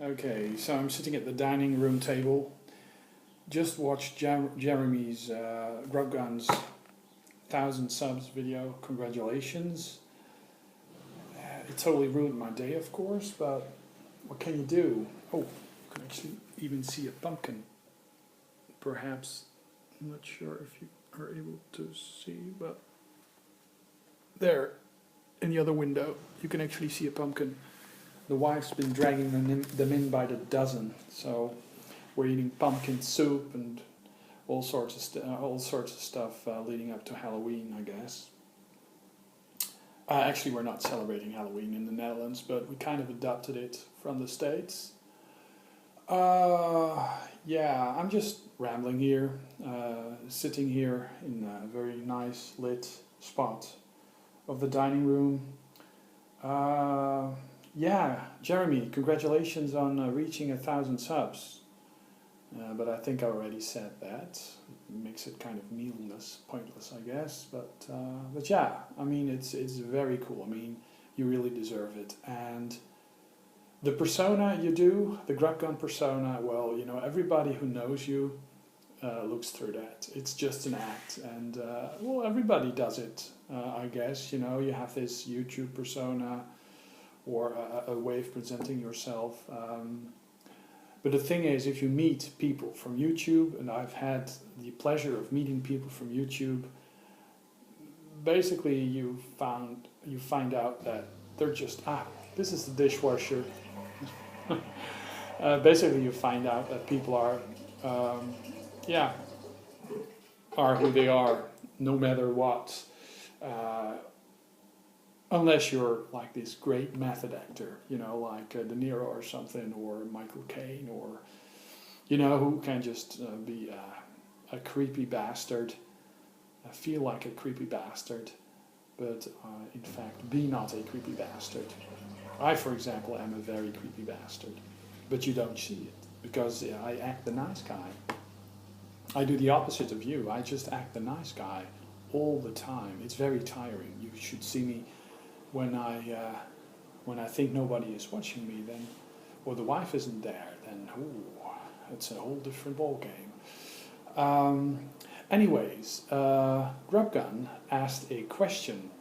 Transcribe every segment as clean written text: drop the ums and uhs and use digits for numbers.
Okay, so I'm sitting at the dining room table. Just watched Jeremy's Grubgun's 1,000 subs video. Congratulations. It totally ruined my day, of course, but what can you do? Oh, you can actually even see a pumpkin. Perhaps, I'm not sure if you are able to see, but there, in the other window, you can actually see a pumpkin. The wife's been dragging them in by the dozen, so we're eating pumpkin soup and all sorts of stuff leading up to Halloween, I guess. Actually, we're not celebrating Halloween in the Netherlands, but we kind of adopted it from the States. Yeah, I'm just rambling here, sitting here in a very nice lit spot of the dining room. Yeah, Jeremy, congratulations on reaching 1,000 subs. But I think I already said that. It makes it kind of meaningless, pointless, I guess. But yeah, I mean, it's very cool. I mean, you really deserve it. And the persona you do, the Grubgun persona, well, you know, everybody who knows you looks through that. It's just an act, and well, everybody does it, I guess. You know, you have this YouTube persona or a way of presenting yourself. But the thing is, if you meet people from YouTube, and I've had the pleasure of meeting people from YouTube, basically you find out that they're just, this is the dishwasher. Basically you find out that people are who they are, no matter what. Unless you're like this great method actor, you know, like De Niro or something, or Michael Caine, or, you know, who can just be a creepy bastard, feel like a creepy bastard, but in fact be not a creepy bastard. I, for example, am a very creepy bastard, but you don't see it, because I act the nice guy. I do the opposite of you. I just act the nice guy all the time. It's very tiring. You should see me when I think nobody is watching me, then, or the wife isn't there, then it's a whole different ball game. Anyways, Grubgun asked a question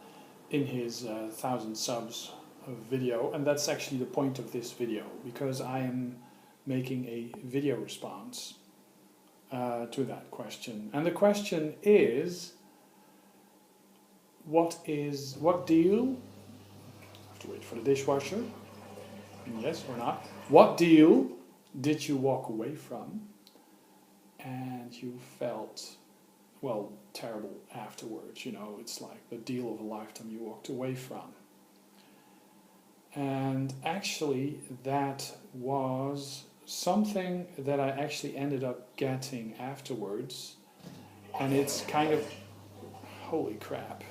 in his 1,000 subs video, and that's actually the point of this video, because I am making a video response to that question. And the question is, what deal, I have to wait for the dishwasher, yes or not, what deal did you walk away from and you felt, well, terrible afterwards? You know, it's like the deal of a lifetime you walked away from. And actually that was something that I actually ended up getting afterwards, and it's kind of, holy crap.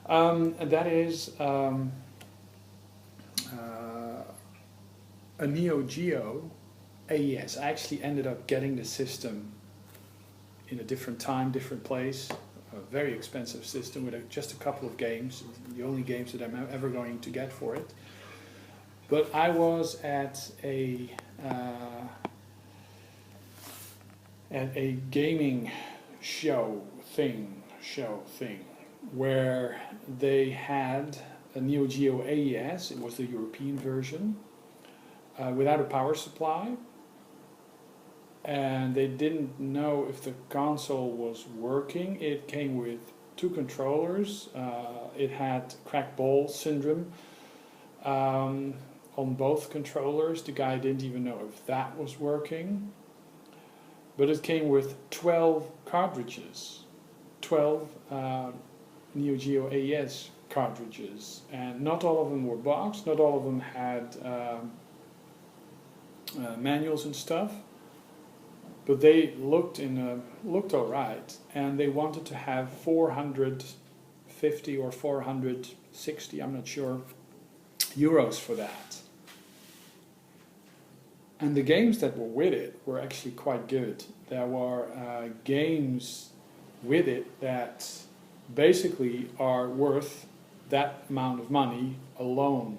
That is a Neo Geo AES. I actually ended up getting the system in a different time, different place, a very expensive system with just a couple of games, the only games that I'm ever going to get for it. But I was at a gaming show thing, where they had a Neo Geo AES. It was the European version, without a power supply, and they didn't know if the console was working. It came with 2 controllers. It had cracked ball syndrome on both controllers. The guy didn't even know if that was working. But it came with 12 cartridges, 12 Neo Geo AES cartridges, and not all of them were boxed, not all of them had manuals and stuff, but they looked alright, and they wanted to have 450 or 460, I'm not sure, euros for that. And the games that were with it were actually quite good. There were games with it that basically are worth that amount of money alone.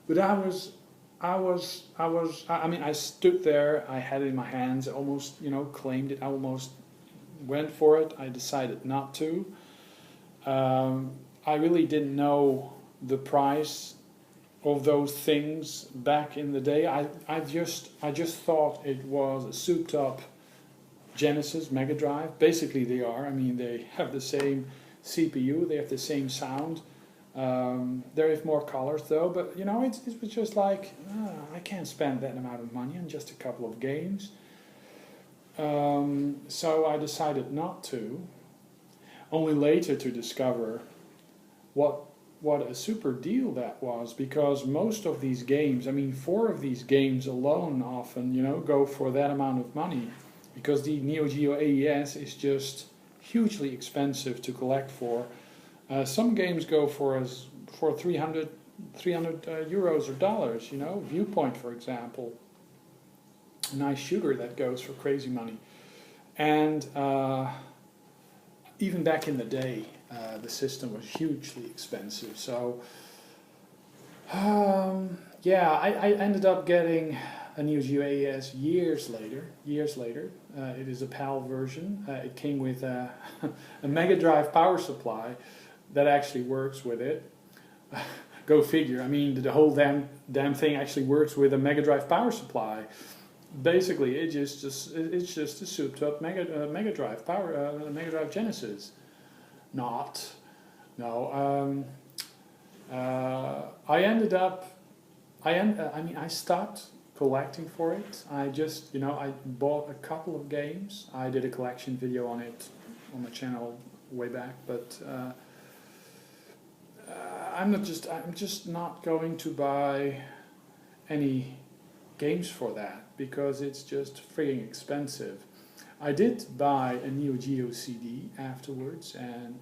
But I mean, I stood there, I had it in my hands, I almost, claimed it, I almost went for it. I decided not to. I really didn't know the price of those things back in the day. I just thought it was a souped up Genesis Mega Drive. Basically, they are. I mean, they have the same CPU, they have the same sound. There is more colors though, but it was just like, I can't spend that amount of money on just a couple of games. So I decided not to, only later to discover what a super deal that was, because most of these games, I mean 4 of these games alone often, go for that amount of money, because the Neo Geo AES is just hugely expensive to collect for. Some games go for 300 euros or dollars, Viewpoint, for example. A nice shooter that goes for crazy money. And even back in the day, the system was hugely expensive. So, I ended up getting a Neo Geo AES years later. It is a PAL version. It came with a Mega Drive power supply that actually works with it. Go figure. I mean, the whole damn thing actually works with a Mega Drive power supply. Basically, it's just a souped up Mega Drive power, Mega Drive Genesis. I stopped collecting for it. I just, I bought a couple of games. I did a collection video on it on the channel way back, but I'm just not going to buy any games for that, because it's just frigging expensive. I did buy a Neo Geo CD afterwards, and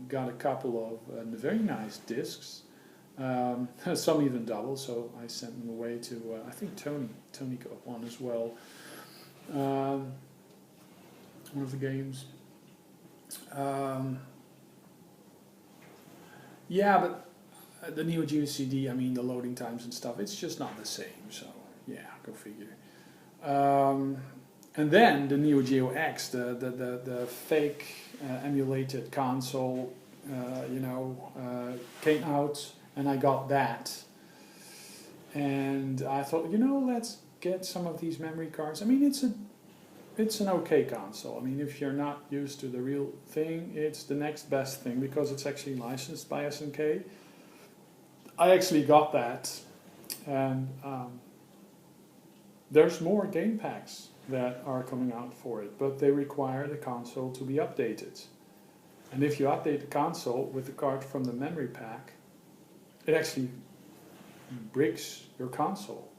got a couple of very nice discs, some even double, so I sent them away to, I think Tony got one as well, one of the games. But the Neo Geo CD, I mean, the loading times and stuff, it's just not the same, so yeah, go figure. And then the Neo Geo X, the fake emulated console, came out, and I got that. And I thought, let's get some of these memory cards. I mean, it's an okay console. I mean, if you're not used to the real thing, it's the next best thing, because it's actually licensed by SNK. I actually got that, and there's more game packs that are coming out for it, but they require the console to be updated. And if you update the console with the card from the memory pack, it actually bricks your console.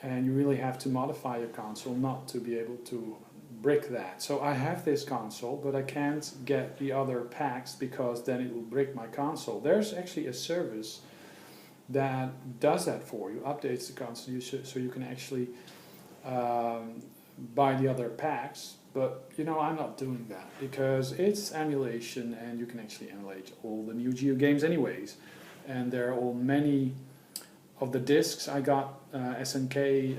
And you really have to modify your console not to be able to brick that. So I have this console, but I can't get the other packs, because then it will brick my console. There's actually a service that does that for you, updates the console, so you can actually buy the other packs. But I'm not doing that, because it's emulation, and you can actually emulate all the Neo Geo games anyways. And there are all many of the discs. I got SNK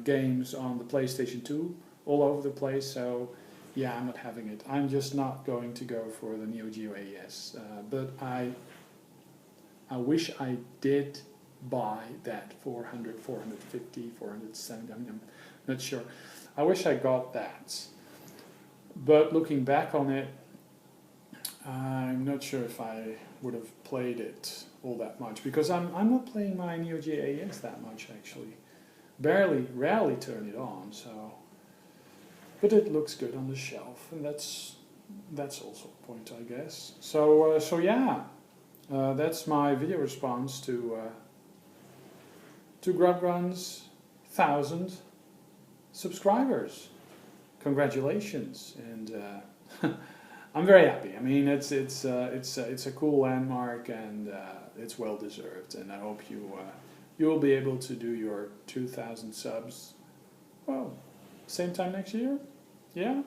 games on the PlayStation 2 all over the place, so yeah, I'm not having it. I'm just not going to go for the Neo Geo AES, but I wish I did buy that 400, 450, 470, I'm not sure. I wish I got that. But looking back on it, I'm not sure if I would have played it all that much, because I'm not playing my Neo Geo AES that much actually. Rarely turn it on, so. But it looks good on the shelf, and that's also a point, I guess. So yeah. That's my video response to Grubgun's 1,000 subscribers. Congratulations, and I'm very happy. I mean, it's a cool landmark, and it's well deserved. And I hope you will be able to do your 2,000 subs. Well, same time next year. Yeah.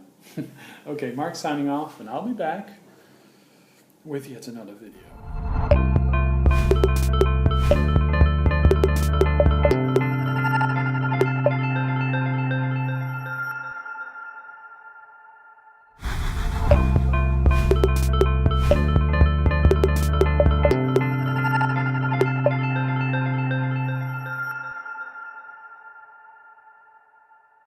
Okay, Mark signing off, and I'll be back with yet another video.